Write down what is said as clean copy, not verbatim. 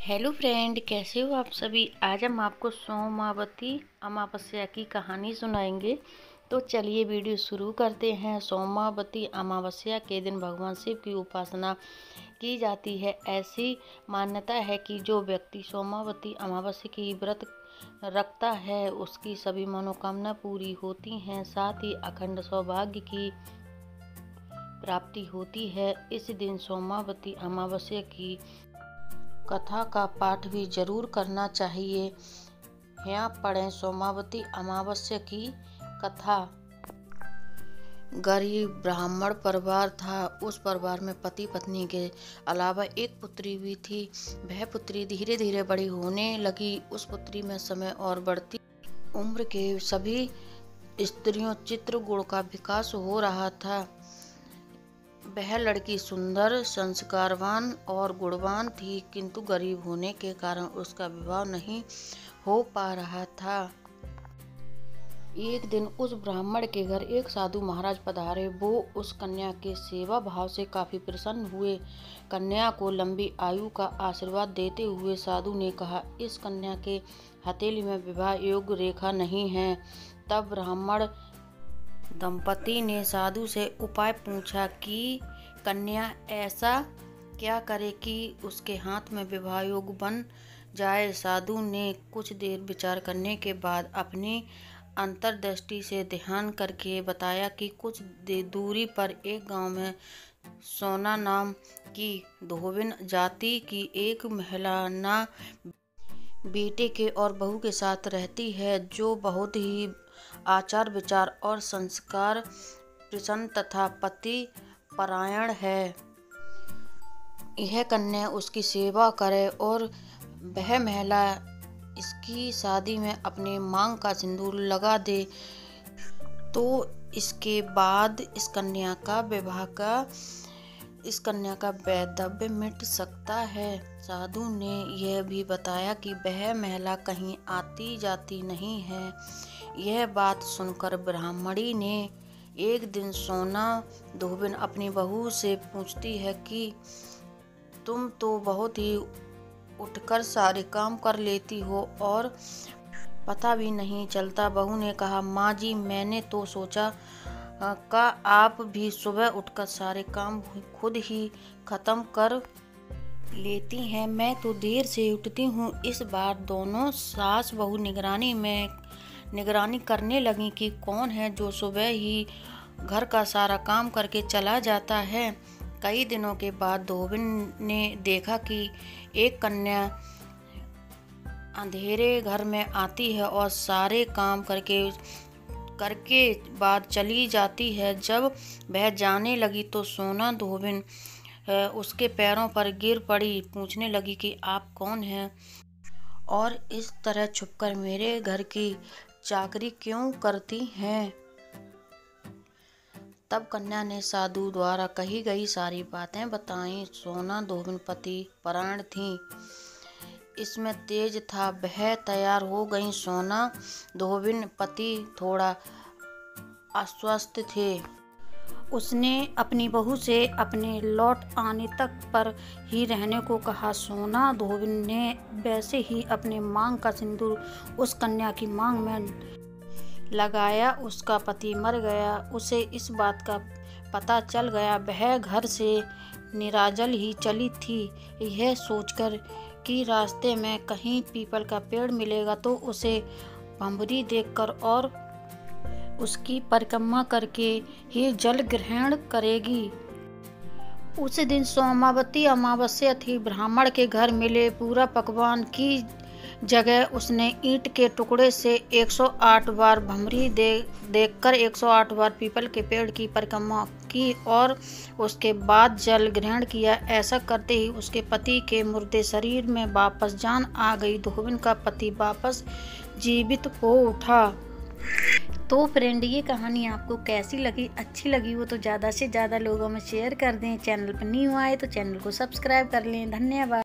Hello friend, कैसे हो आप सभी। आज हम आपको सोमावती अमावस्या की कहानी सुनाएंगे। तो चलिए वीडियो शुरू करते हैं। सोमावती अमावस्या के दिन भगवान शिव की उपासना की जाती है। ऐसी मान्यता है कि जो व्यक्ति सोमावती अमावस्या की व्रत रखता है उसकी सभी मनोकामना पूरी होती हैं, साथ ही अखंड सौभाग्य की प्राप्ति होती है। इस दिन सोमावती अमावस्या की कथा का पाठ भी जरूर करना चाहिए। यहाँ पढ़ें सोमावती अमावस्या की कथा। गरीब ब्राह्मण परिवार था। उस परिवार में पति पत्नी के अलावा एक पुत्री भी थी। वह पुत्री धीरे धीरे बड़ी होने लगी। उस पुत्री में समय और बढ़ती उम्र के सभी स्त्रियों चित्रगुण का विकास हो रहा था। वह लड़की सुंदर, संस्कारवान और गुणवान थी, किंतु गरीब होने के कारण उसका विवाह नहीं हो पा रहा था। एक दिन उस ब्राह्मण के घर एक साधु महाराज पधारे। वो उस कन्या के सेवा भाव से काफी प्रसन्न हुए। कन्या को लंबी आयु का आशीर्वाद देते हुए साधु ने कहा, इस कन्या के हथेली में विवाह योग्य रेखा नहीं है। तब ब्राह्मण दंपति ने साधु से उपाय पूछा कि कन्या ऐसा क्या करे कि उसके हाथ में विवाह योग्य बन जाए। साधु ने कुछ देर विचार करने के बाद अपनी अंतर्दृष्टि से ध्यान करके बताया कि कुछ दूरी पर एक गांव में सोना नाम की धोबिन जाति की एक महिला ना बेटे के और बहू के साथ रहती है, जो बहुत ही आचार विचार और संस्कार प्रसन्न तथा पति परायण है। यह कन्या उसकी सेवा करे और वह महिला इसकी शादी में अपने मांग का सिंदूर लगा दे, तो इसके बाद इस कन्या का वैधव्य मिट सकता है। साधु ने यह भी बताया कि वह महिला कहीं आती जाती नहीं है। यह बात सुनकर ब्राह्मणी ने एक दिन सोना धोबिन अपनी बहू से पूछती है कि तुम तो बहुत ही उठकर सारे काम कर लेती हो और पता भी नहीं चलता। बहू ने कहा, माँ जी, मैंने तो सोचा का आप भी सुबह उठकर सारे काम खुद ही खत्म कर लेती हैं। मैं तो देर से उठती हूँ। इस बार दोनों सास बहू निगरानी करने लगी कि कौन है जो सुबह ही घर का सारा काम करके चला जाता है। कई दिनों के बाद धोबिन ने देखा कि एक कन्या अंधेरे घर में आती है और सारे काम करके बाद चली जाती है। जब वह जाने लगी तो सोना धोबिन उसके पैरों पर गिर पड़ी। पूछने लगी कि आप कौन हैं और इस तरह छुपकर मेरे घर की चाकरी क्यों करती हैं। तब कन्या ने साधु द्वारा कही गई सारी बातें बताईं। सोना धोबिन पति परायण थी, इसमें तेज था। वह तैयार हो गई। सोना धोबिन पति थोड़ा अस्वस्थ थे। उसने अपनी बहू से अपने लौट आने तक पर ही रहने को कहा। सोना धोबिन ने वैसे ही अपने मांग का सिंदूर उस कन्या की मांग में लगाया। उसका पति मर गया। उसे इस बात का पता चल गया। वह घर से निराजल ही चली थी, यह सोचकर कि रास्ते में कहीं पीपल का पेड़ मिलेगा तो उसे भंवरी देखकर और उसकी परिक्रमा करके ही जल ग्रहण करेगी। उस दिन सोमावती अमावस्या थी। ब्राह्मण के घर मिले पूरा पकवान की जगह उसने ईंट के टुकड़े से 108 बार भंवरी देखकर 108 बार पीपल के पेड़ की परिक्रमा की और उसके बाद जल ग्रहण किया। ऐसा करते ही उसके पति के मुर्दे शरीर में वापस जान आ गई। धोबिन का पति वापस जीवित हो उठा। तो फ्रेंड, ये कहानी आपको कैसी लगी? अच्छी लगी हो तो ज़्यादा से ज़्यादा लोगों में शेयर कर दें। चैनल पर न्यू आए तो चैनल को सब्सक्राइब कर लें। धन्यवाद।